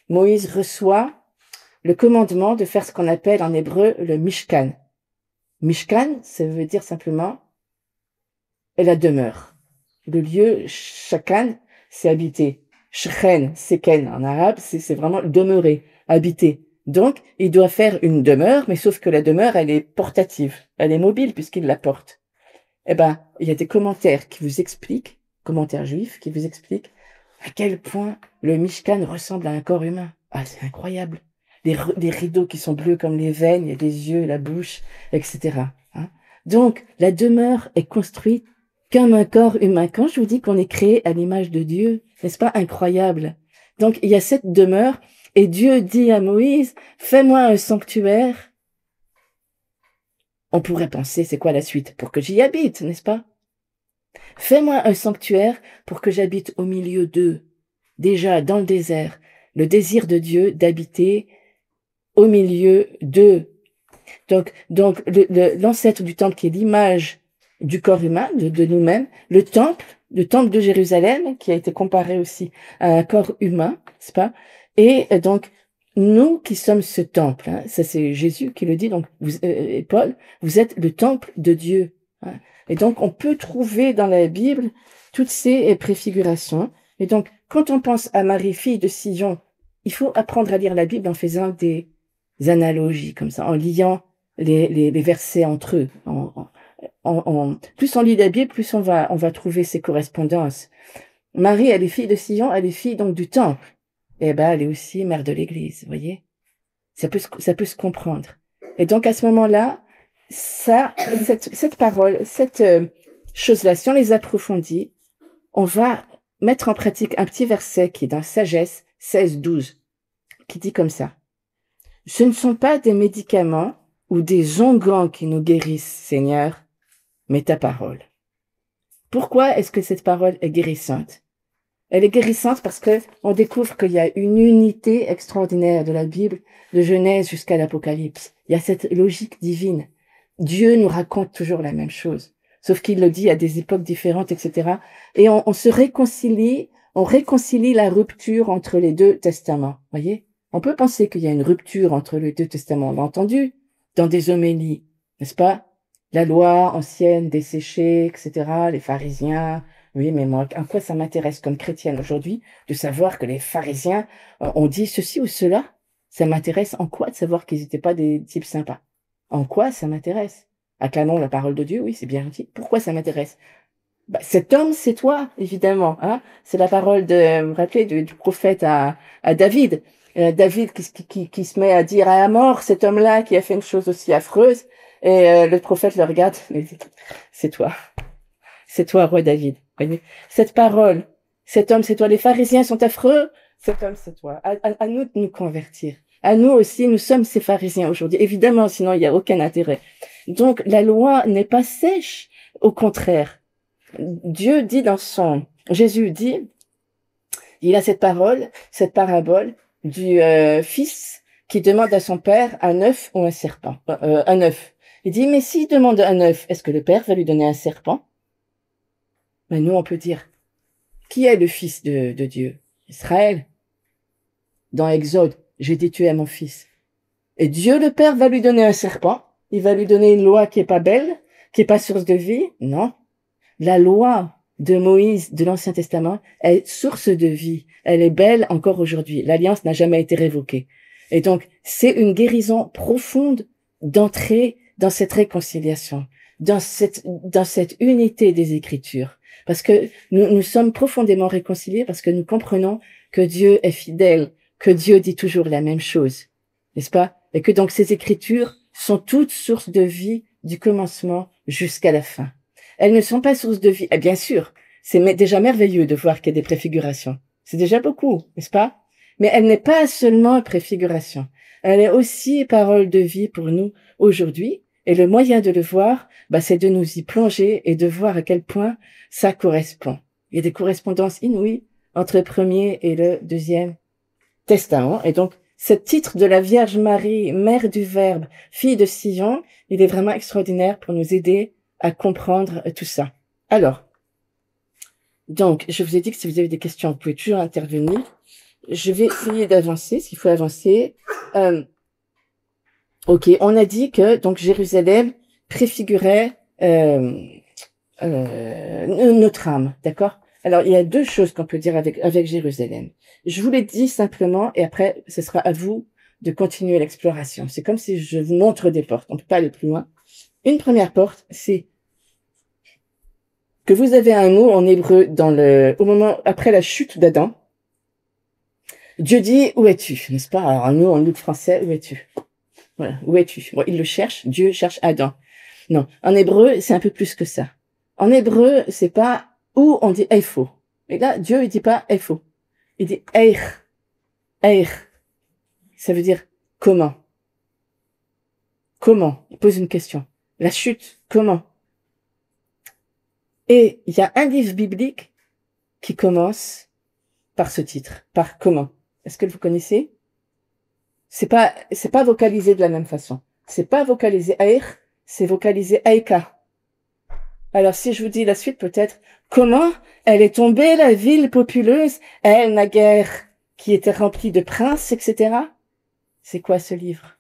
Moïse reçoit le commandement de faire ce qu'on appelle en hébreu le Mishkan. Mishkan, ça veut dire simplement la demeure. Le lieu, shakan, c'est habiter. Shchen, seken en arabe, c'est vraiment demeurer, habiter. Donc, il doit faire une demeure, mais sauf que la demeure, elle est portative. Elle est mobile puisqu'il la porte. Eh ben, il y a des commentaires qui vous expliquent, commentaires juifs qui vous expliquent à quel point le Mishkan ressemble à un corps humain. Ah, c'est incroyable. Les rideaux qui sont bleus comme les veines, il y a des yeux, la bouche, etc. Hein? Donc, la demeure est construite comme un corps humain. Quand je vous dis qu'on est créé à l'image de Dieu, N'est-ce pas incroyable? Donc, il y a cette demeure, et Dieu dit à Moïse, fais-moi un sanctuaire. On pourrait penser, c'est quoi la suite? Pour que j'y habite, n'est-ce pas? Fais-moi un sanctuaire pour que j'habite au milieu d'eux. Déjà, dans le désert, le désir de Dieu d'habiter au milieu d'eux. Donc l'ancêtre du temple qui est l'image du corps humain, de nous-mêmes, le temple de Jérusalem, qui a été comparé aussi à un corps humain, n'est-ce pas? Et donc, nous qui sommes ce temple, hein, ça c'est Jésus qui le dit, donc et Paul, vous êtes le temple de Dieu. Hein. Et donc, on peut trouver dans la Bible toutes ces préfigurations. Et donc, quand on pense à Marie, fille de Sion, il faut apprendre à lire la Bible en faisant des analogies comme ça, en liant les versets entre eux. Plus on lit la Bible, plus on va trouver ces correspondances. Marie, elle est fille de Sion, elle est fille donc du temple. Et ben, elle est aussi mère de l'Église, vous voyez. Ça peut se comprendre. Et donc, à ce moment-là, cette parole, cette chose-là, si on les approfondit, on va mettre en pratique un petit verset qui est dans Sagesse 16-12, qui dit comme ça. Ce ne sont pas des médicaments ou des onguents qui nous guérissent, Seigneur, mais ta parole. Pourquoi est-ce que cette parole est guérissante? Elle est guérissante parce que on découvre qu'il y a une unité extraordinaire de la Bible, de Genèse jusqu'à l'Apocalypse. Il y a cette logique divine. Dieu nous raconte toujours la même chose, sauf qu'il le dit à des époques différentes, etc. Et on réconcilie la rupture entre les deux testaments. Voyez? On peut penser qu'il y a une rupture entre les deux testaments. On l'a entendu dans des homélies, n'est-ce pas? La loi ancienne desséchée, etc., les pharisiens. Oui, mais moi, en quoi ça m'intéresse comme chrétienne aujourd'hui de savoir que les pharisiens ont dit ceci ou cela? Ça m'intéresse en quoi de savoir qu'ils n'étaient pas des types sympas? En quoi ça m'intéresse? Acclamons la parole de Dieu, oui, c'est bien gentil. Pourquoi ça m'intéresse? Bah, cet homme, c'est toi, évidemment. Hein? C'est la parole vous vous rappelez, du prophète à David. David qui se met à dire à mort cet homme-là qui a fait une chose aussi affreuse. Et le prophète le regarde et dit, c'est toi, roi David. Voyez, cette parole, cet homme, c'est toi. Les pharisiens sont affreux, cet homme, c'est toi. À nous de nous convertir. À nous aussi, nous sommes ces pharisiens aujourd'hui. Évidemment, sinon il n'y a aucun intérêt. Donc la loi n'est pas sèche, au contraire. Dieu dit Jésus dit, il a cette parabole du fils qui demande à son père un œuf ou un serpent, un œuf. Il dit, mais s'il demande un œuf, est-ce que le père va lui donner un serpent? Mais nous, on peut dire, qui est le fils de Dieu? Israël. Dans Exode, j'ai dit, tu es mon fils. Et Dieu, le père, va lui donner un serpent. Il va lui donner une loi qui est pas belle, qui est pas source de vie. Non. La loi de Moïse, de l'Ancien Testament, est source de vie. Elle est belle encore aujourd'hui. L'alliance n'a jamais été révoquée. Et donc, c'est une guérison profonde d'entrer dans cette réconciliation, dans cette unité des Écritures. Parce que nous sommes profondément réconciliés parce que nous comprenons que Dieu est fidèle, que Dieu dit toujours la même chose. N'est-ce pas? Et que donc ces Écritures sont toutes sources de vie du commencement jusqu'à la fin. Elles ne sont pas sources de vie. Et bien sûr, c'est déjà merveilleux de voir qu'il y a des préfigurations. C'est déjà beaucoup, n'est-ce pas? Mais elle n'est pas seulement préfiguration. Elle est aussi parole de vie pour nous aujourd'hui. Et le moyen de le voir, c'est de nous y plonger et de voir à quel point ça correspond. Il y a des correspondances inouïes entre le premier et le deuxième testament. Et donc, ce titre de la Vierge Marie, mère du Verbe, fille de Sion, il est vraiment extraordinaire pour nous aider à comprendre tout ça. Alors, donc, je vous ai dit que si vous avez des questions, vous pouvez toujours intervenir. Je vais essayer d'avancer, s'il faut avancer. Ok, on a dit que donc Jérusalem préfigurait notre âme, d'accord? Alors, il y a deux choses qu'on peut dire avec Jérusalem. Je vous l'ai dit simplement, et après, ce sera à vous de continuer l'exploration. C'est comme si je vous montre des portes. On peut pas aller plus loin. Une première porte, c'est que vous avez un mot en hébreu au moment après la chute d'Adam. Dieu dit, où es-tu? N'est-ce pas? Alors, nous, en français, où es-tu? Voilà, où es-tu? Bon, il le cherche, Dieu cherche Adam. Non, en hébreu, c'est un peu plus que ça. En hébreu, c'est pas où on dit Eifo. Et là, Dieu, il dit pas Efo. Il dit Eir. Eir. Ça veut dire comment. Comment? Il pose une question. La chute, comment? Et il y a un livre biblique qui commence par ce titre. Par comment? Est-ce que vous connaissez? C'est pas vocalisé de la même façon. C'est pas vocalisé Eir, c'est vocalisé Aïka. Alors, si je vous dis la suite, peut-être, comment elle est tombée, la ville populeuse, elle, naguère, qui était remplie de princes, etc. C'est quoi ce livre?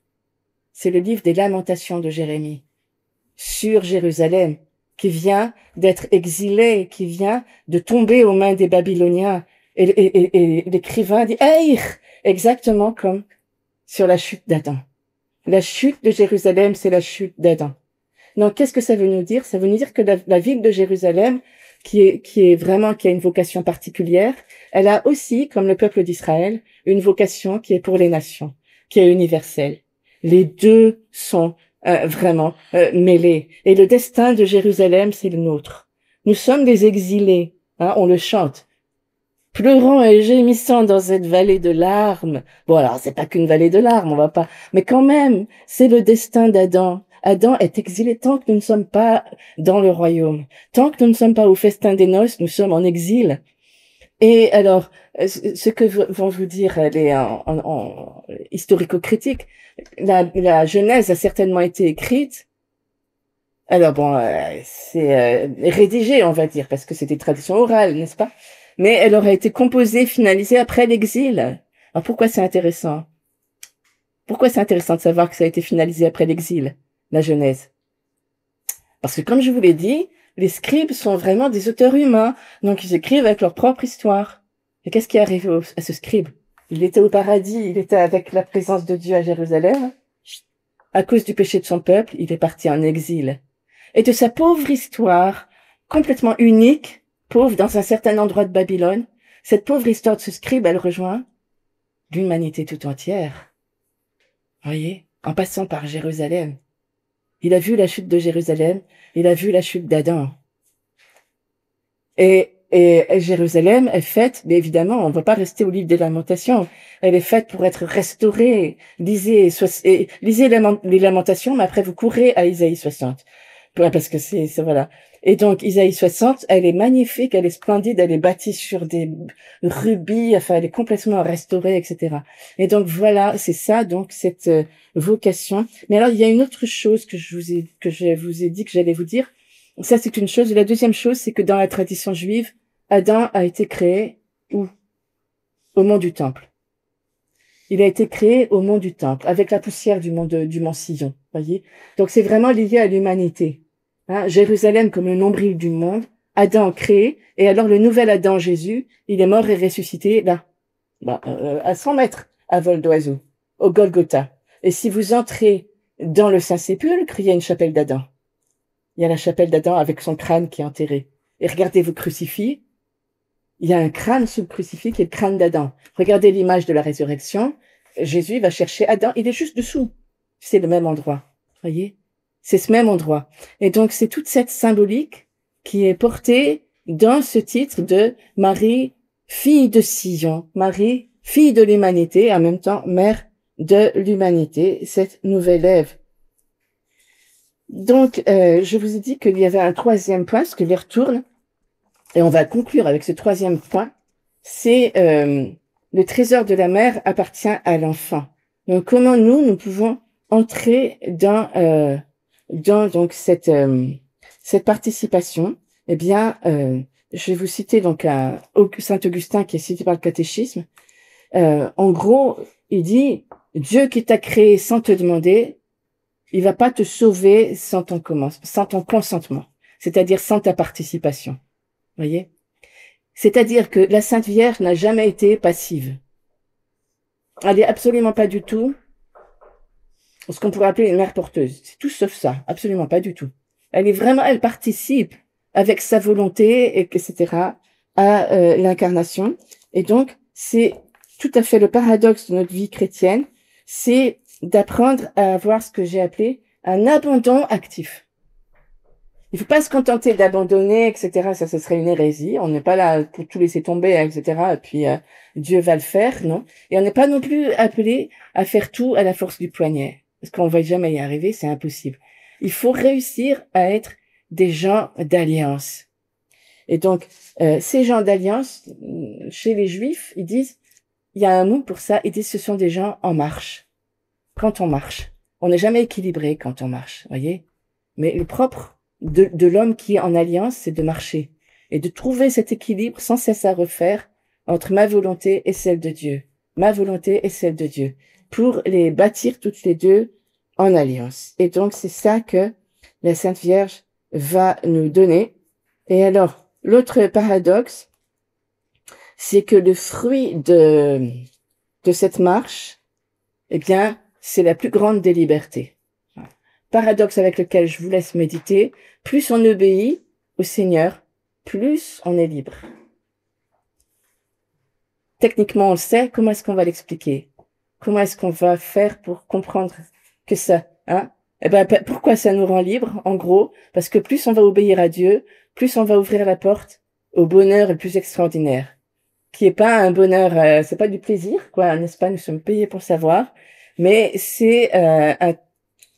C'est le livre des Lamentations de Jérémie sur Jérusalem, qui vient d'être exilé, qui vient de tomber aux mains des Babyloniens. Et l'écrivain dit, Aïr, exactement comme sur la chute d'Adam. La chute de Jérusalem, c'est la chute d'Adam. Donc, qu'est-ce que ça veut nous dire? Ça veut nous dire que la ville de Jérusalem, qui a une vocation particulière, elle a aussi, comme le peuple d'Israël, une vocation qui est pour les nations, qui est universelle. Les deux sont vraiment mêlés. Et le destin de Jérusalem, c'est le nôtre. Nous sommes des exilés, hein, on le chante. Pleurant et gémissant dans cette vallée de larmes. Bon, alors, c'est pas qu'une vallée de larmes, on va pas. Mais quand même, c'est le destin d'Adam. Adam est exilé tant que nous ne sommes pas dans le royaume. Tant que nous ne sommes pas au festin des noces, nous sommes en exil. Et alors, ce que vont vous dire les historico-critiques, la Genèse a certainement été écrite. Alors bon, c'est rédigé, on va dire, parce que c'est des traditions orales, n'est-ce pas? Mais elle aurait été composée, finalisée après l'exil. Alors pourquoi c'est intéressant? Pourquoi c'est intéressant de savoir que ça a été finalisé après l'exil, la Genèse? Parce que comme je vous l'ai dit, les scribes sont vraiment des auteurs humains, donc ils écrivent avec leur propre histoire. Et qu'est-ce qui est arrivé à ce scribe? Il était au paradis, il était avec la présence de Dieu à Jérusalem. À cause du péché de son peuple, il est parti en exil. Et de sa pauvre histoire, complètement unique, pauvre dans un certain endroit de Babylone, cette pauvre histoire de ce scribe, elle rejoint l'humanité tout entière. Voyez, en passant par Jérusalem. Il a vu la chute de Jérusalem, il a vu la chute d'Adam. Et Jérusalem est faite, mais évidemment, on ne va pas rester au livre des Lamentations. Elle est faite pour être restaurée. Lisez les Lamentations, mais après vous courez à Isaïe 60. Parce que c'est voilà. Et donc, Isaïe 60, elle est magnifique, elle est splendide, elle est bâtie sur des rubis, enfin, elle est complètement restaurée, etc. Et donc, voilà, c'est ça, donc, cette vocation. Mais alors, il y a une autre chose que je vous ai dit que j'allais vous dire. Ça, c'est une chose. Et la deuxième chose, c'est que dans la tradition juive, Adam a été créé où? Au mont du Temple. Il a été créé au mont du Temple, avec la poussière du mont Sion, voyez. Donc, c'est vraiment lié à l'humanité. Hein, Jérusalem comme le nombril du monde, Adam créé, et alors le nouvel Adam, Jésus, il est mort et ressuscité là, à 100 mètres à vol d'oiseau, au Golgotha. Et si vous entrez dans le Saint-Sépulcre, il y a une chapelle d'Adam. Il y a la chapelle d'Adam avec son crâne qui est enterré. Et regardez vos crucifix, il y a un crâne sous le crucifix qui est le crâne d'Adam. Regardez l'image de la résurrection, Jésus va chercher Adam, il est juste dessous. C'est le même endroit, voyez. C'est ce même endroit. Et donc, c'est toute cette symbolique qui est portée dans ce titre de Marie, fille de Sion, Marie, fille de l'humanité, en même temps, mère de l'humanité, cette nouvelle Ève. Donc, je vous ai dit qu'il y avait un troisième point, ce que je les retourne, et on va conclure avec ce troisième point, c'est le trésor de la mère appartient à l'enfant. Donc, comment nous pouvons entrer dans donc cette participation, eh bien, je vais vous citer donc Saint Augustin qui est cité par le catéchisme. En gros, il dit Dieu qui t'a créé sans te demander, il va pas te sauver sans ton consentement, c'est-à-dire sans ta participation. Voyez, c'est-à-dire que la Sainte Vierge n'a jamais été passive. Elle est absolument pas du tout ce qu'on pourrait appeler une mère porteuse. C'est tout sauf ça, absolument pas du tout. Elle participe avec sa volonté, etc., à l'incarnation. Et donc, c'est tout à fait le paradoxe de notre vie chrétienne, c'est d'apprendre à avoir ce que j'ai appelé un abandon actif. Il faut pas se contenter d'abandonner, etc. Ça, ce serait une hérésie. On n'est pas là pour tout laisser tomber, etc. Et puis, Dieu va le faire, non? Et on n'est pas non plus appelé à faire tout à la force du poignet. Parce qu'on va jamais y arriver, c'est impossible. Il faut réussir à être des gens d'alliance. Et donc, ces gens d'alliance, chez les Juifs, ils disent, il y a un mot pour ça, ils disent ce sont des gens en marche. Quand on marche. On n'est jamais équilibré quand on marche, voyez? Mais le propre de l'homme qui est en alliance, c'est de marcher. Et de trouver cet équilibre sans cesse à refaire entre ma volonté et celle de Dieu. Ma volonté et celle de Dieu. Pour les bâtir toutes les deux en alliance. Et donc, c'est ça que la Sainte Vierge va nous donner. Et alors, l'autre paradoxe, c'est que le fruit de cette marche, eh bien, c'est la plus grande des libertés. Paradoxe avec lequel je vous laisse méditer, plus on obéit au Seigneur, plus on est libre. Techniquement, on le sait, comment est-ce qu'on va l'expliquer? Comment est-ce qu'on va faire pour comprendre que ça, hein? Eh ben, pourquoi ça nous rend libres, en gros? Parce que plus on va obéir à Dieu, plus on va ouvrir la porte au bonheur le plus extraordinaire. Qui est pas un bonheur, c'est pas du plaisir, quoi, n'est-ce pas? Nous sommes payés pour savoir. Mais c'est,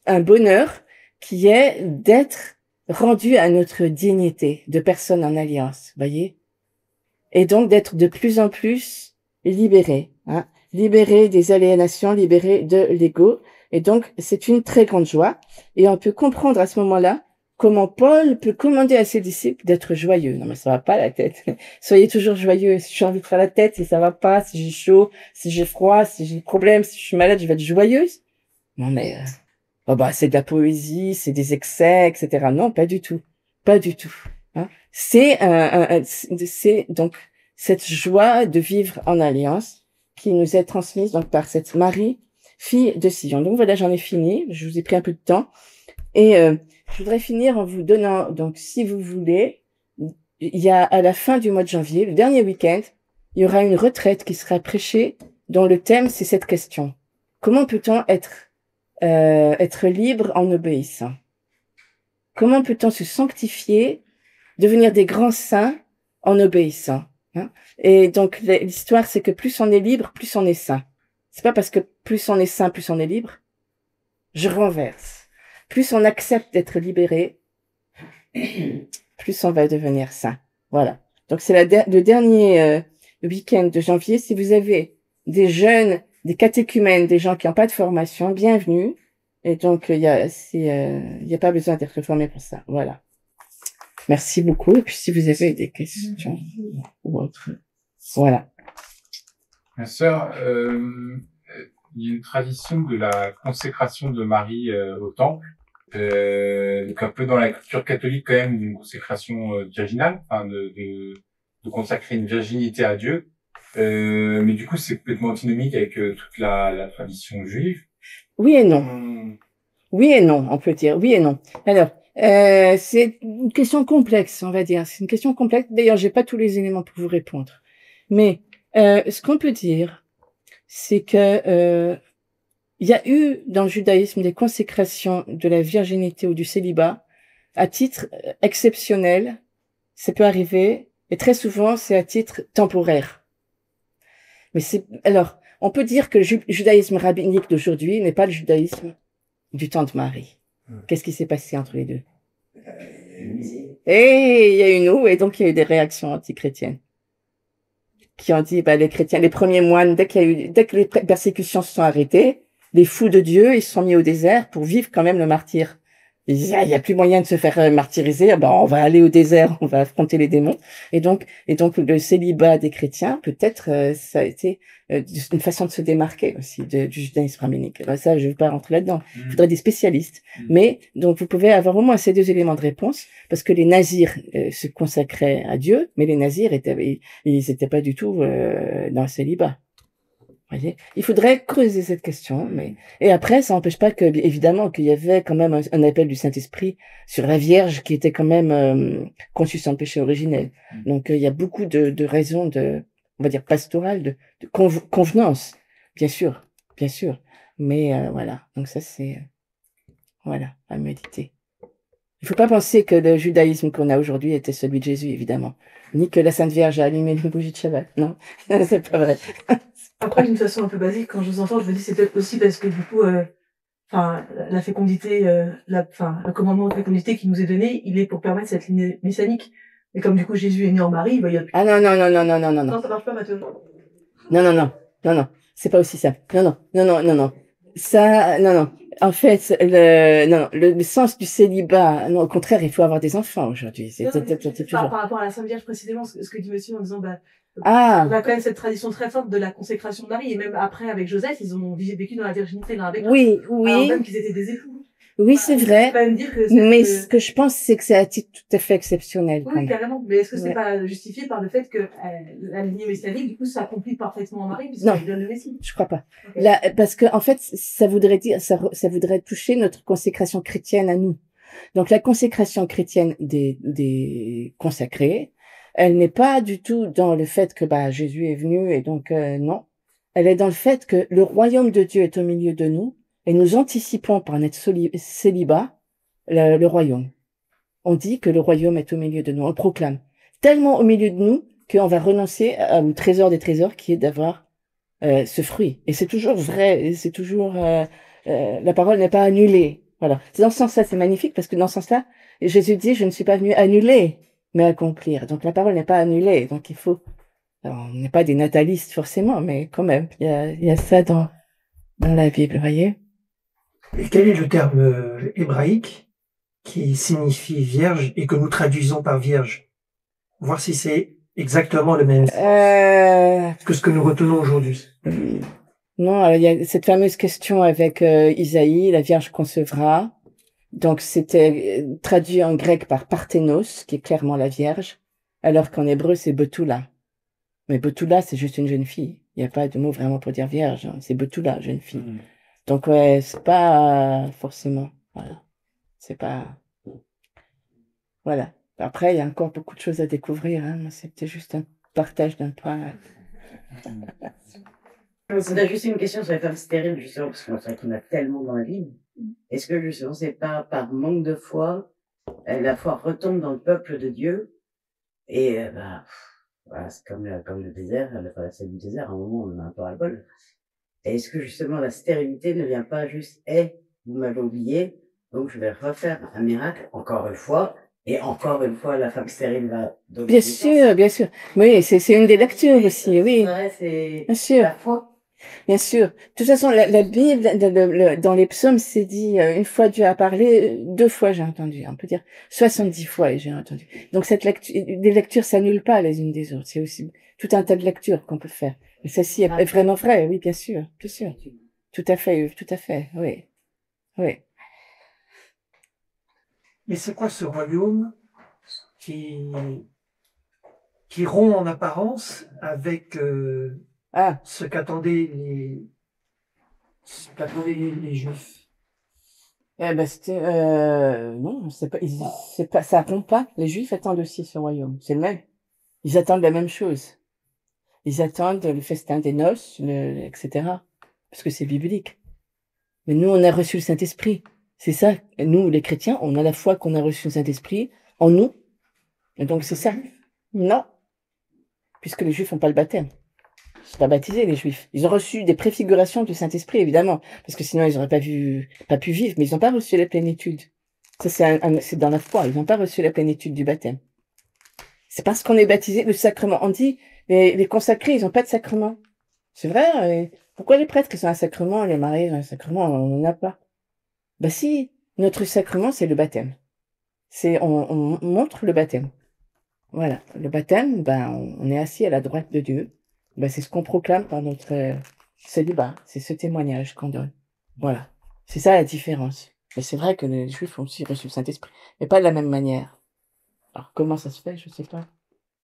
un bonheur qui est d'être rendu à notre dignité de personne en alliance, voyez? Et donc d'être de plus en plus libéré, hein? Libéré des aliénations, libéré de l'ego. Et donc, c'est une très grande joie. Et on peut comprendre à ce moment-là comment Paul peut commander à ses disciples d'être joyeux. Non, mais ça va pas la tête. Soyez toujours joyeux. Si j'ai envie de faire la tête, si ça va pas, si j'ai chaud, si j'ai froid, si j'ai des problèmes, si je suis malade, je vais être joyeuse. Non, mais, oh bah, c'est de la poésie, c'est des excès, etc. Non, pas du tout. Pas du tout. Hein. C'est donc cette joie de vivre en alliance qui nous est transmise donc par cette Marie, fille de Sion. Donc voilà, j'en ai fini. Je vous ai pris un peu de temps. Et je voudrais finir en vous donnant, donc si vous voulez, il y a à la fin du mois de janvier, le dernier week-end, il y aura une retraite qui sera prêchée dont le thème c'est cette question. Comment peut-on être libre en obéissant? Comment peut-on se sanctifier, devenir des grands saints en obéissant, hein? Et donc l'histoire c'est que plus on est libre, plus on est saint. C'est pas parce que plus on est saint, plus on est libre. Je renverse. Plus on accepte d'être libéré, plus on va devenir saint. Voilà. Donc c'est le dernier week-end de janvier. Si vous avez des jeunes, des catéchumènes, des gens qui n'ont pas de formation, bienvenue. Et donc il y a pas besoin d'être formé pour ça. Voilà. Merci beaucoup. Et puis si vous avez des questions ou autres, voilà. Ma sœur, il y a une tradition de la consécration de Marie au temple, donc un peu dans la culture catholique quand même, une consécration virginale, enfin de consacrer une virginité à Dieu, mais du coup c'est complètement antinomique avec toute la tradition juive. Oui et non. Oui et non, on peut dire oui et non. Alors, c'est une question complexe, on va dire. C'est une question complexe. D'ailleurs, j'ai pas tous les éléments pour vous répondre. Mais ce qu'on peut dire, c'est que il y a eu dans le judaïsme des consécrations de la virginité ou du célibat à titre exceptionnel. Ça peut arriver, et très souvent c'est à titre temporaire. Mais alors, on peut dire que le judaïsme rabbinique d'aujourd'hui n'est pas le judaïsme du temps de Marie. Qu'est-ce qui s'est passé entre les deux? Et il y a eu nous, et donc il y a eu des réactions anti-chrétiennes qui ont dit, les chrétiens, les premiers moines, dès que les persécutions se sont arrêtées, les fous de Dieu, ils se sont mis au désert pour vivre quand même le martyre. Ils disaient, il y a plus moyen de se faire martyriser, on va aller au désert, on va affronter les démons. Et donc le célibat des chrétiens, peut-être, ça a été une façon de se démarquer aussi du judaïsme rabbinique. Alors ça, je ne vais pas rentrer là-dedans. Il faudrait des spécialistes. Mais donc vous pouvez avoir au moins ces deux éléments de réponse, parce que les nazirs se consacraient à Dieu, mais les nazirs ils étaient pas du tout dans le célibat. Voyez, il faudrait creuser cette question, et après, ça n'empêche pas que, évidemment, qu'il y avait quand même un appel du Saint-Esprit sur la Vierge qui était quand même conçue sans péché originel. Donc, il y a beaucoup de raisons on va dire pastorales, de convenance, bien sûr. Mais voilà, donc ça c'est, voilà, à méditer. Il faut pas penser que le judaïsme qu'on a aujourd'hui était celui de Jésus, évidemment. Ni que la Sainte Vierge a allumé une bougie de Shabbat. Non, c'est pas vrai. Après, d'une façon un peu basique, quand je vous entends, je me dis c'est peut-être aussi parce que du coup, la fécondité, le commandement de fécondité qui nous est donné, il est pour permettre cette ligne messianique. Et comme du coup Jésus est né en Marie, il y a plus... Ah non, non, non, non, non, non, non, non. Non, ça marche pas, Mathieu. Non, non, non, non, non. C'est pas aussi simple. Non, non, non, non, non, non. Ça, non, non. En fait, le sens du célibat, non, au contraire, il faut avoir des enfants aujourd'hui. Par rapport à la Sainte Vierge précisément, ce que dit monsieur en disant, on Ah, a quand même cette tradition très forte de la consécration de Marie, et même après avec Joseph, ils ont vécu dans la virginité l'un avec l'autre. oui, Alors oui, même qu'ils étaient des époux. oui, c'est On peut vrai. quand même dire que Mais ce que je pense, c'est que c'est à titre tout à fait exceptionnel. quand oui, même. carrément. Mais est-ce que c'est Ouais. pas justifié par le fait que la lignée messianique, du coup, s'accomplit parfaitement en Marie, Non. puisqu'elle donne le Messie? Je crois pas. Ok. Là, parce que en fait, ça voudrait dire, ça voudrait toucher notre consécration chrétienne à nous. Donc la consécration chrétienne des consacrés, elle n'est pas du tout dans le fait que Jésus est venu et donc non. Elle est dans le fait que le royaume de Dieu est au milieu de nous et nous anticipons par notre célibat le royaume. On dit que le royaume est au milieu de nous, on le proclame. Tellement au milieu de nous qu'on va renoncer au trésor des trésors qui est d'avoir ce fruit. Et c'est toujours vrai, et c'est toujours la parole n'est pas annulée. Voilà. C'est dans ce sens-là, c'est magnifique parce que dans ce sens-là, Jésus dit, je ne suis pas venu annuler, mais accomplir. Donc la parole n'est pas annulée. Donc il faut, alors, on n'est pas des natalistes forcément, mais quand même, il y a ça dans la Bible, vous voyez. Et quel est le terme hébraïque qui signifie vierge et que nous traduisons par vierge? Voir si c'est exactement le même que ce que nous retenons aujourd'hui. Non, alors, il y a cette fameuse question avec Isaïe, la Vierge concevra. Donc c'était traduit en grec par Parthénos, qui est clairement la Vierge, alors qu'en hébreu c'est Betula. Mais Betula, c'est juste une jeune fille. Il n'y a pas de mot vraiment pour dire Vierge. Hein. C'est Betula, jeune fille. Donc ouais, c'est pas forcément. Voilà. C'est pas. Voilà. Après, il y a encore beaucoup de choses à découvrir. Hein. C'était juste un partage d'un point. On a juste une question sur les femmes stériles, justement, parce qu'on sait qu'on a tellement dans la Bible. Est-ce que, justement, c'est pas par manque de foi, la foi retombe dans le peuple de Dieu, et, voilà, c'est comme le désert, la traversée du désert, à un moment, on en a un peu ras-le-bol. Et est-ce que, justement, la stérilité ne vient pas juste, vous m'avez oublié, donc je vais refaire un miracle, encore une fois, et encore une fois, la femme stérile va donner Bien sûr, bien sûr. Oui, c'est une des lectures aussi, oui. Ouais, c'est Bien sûr. la foi. Bien sûr. De toute façon, la Bible, dans les psaumes, c'est dit, une fois Dieu a parlé, 2 fois j'ai entendu. On peut dire 70 fois j'ai entendu. Donc cette lecture, les lectures s'annulent pas les unes des autres. C'est aussi tout un tas de lectures qu'on peut faire. Et celle-ci est vraiment vraie, oui, bien sûr, bien sûr. Tout à fait, oui. Oui. Mais c'est quoi ce royaume qui rompt en apparence avec ce qu'attendaient les Juifs? Eh ben c'était non, c'est pas ça rompt pas. Les Juifs attendent aussi ce royaume. C'est le même. Ils attendent la même chose. Ils attendent le festin des noces, etc. Parce que c'est biblique. Mais nous, on a reçu le Saint-Esprit. C'est ça. Nous, les chrétiens, on a la foi qu'on a reçu le Saint-Esprit en nous. Et donc, c'est ça. Non. Puisque les Juifs n'ont pas le baptême. Ils sont pas baptisés, les Juifs. Ils ont reçu des préfigurations du Saint-Esprit, évidemment. Parce que sinon, ils n'auraient pas pu vivre. Mais ils n'ont pas reçu la plénitude. Ça, c'est dans la foi. Ils n'ont pas reçu la plénitude du baptême. C'est parce qu'on est baptisé, le sacrement. On dit, les consacrés, ils n'ont pas de sacrement. C'est vrai. Pourquoi les prêtres, ils ont un sacrement, les mariés ont un sacrement, on n'en a pas? Si, notre sacrement, c'est le baptême. On montre le baptême. Voilà. Le baptême, on est assis à la droite de Dieu. C'est ce qu'on proclame par notre célibat. C'est ce témoignage qu'on donne. Voilà. C'est ça la différence. Mais c'est vrai que les Juifs ont aussi reçu le Saint-Esprit. Mais pas de la même manière. Alors, comment ça se fait? Je sais pas.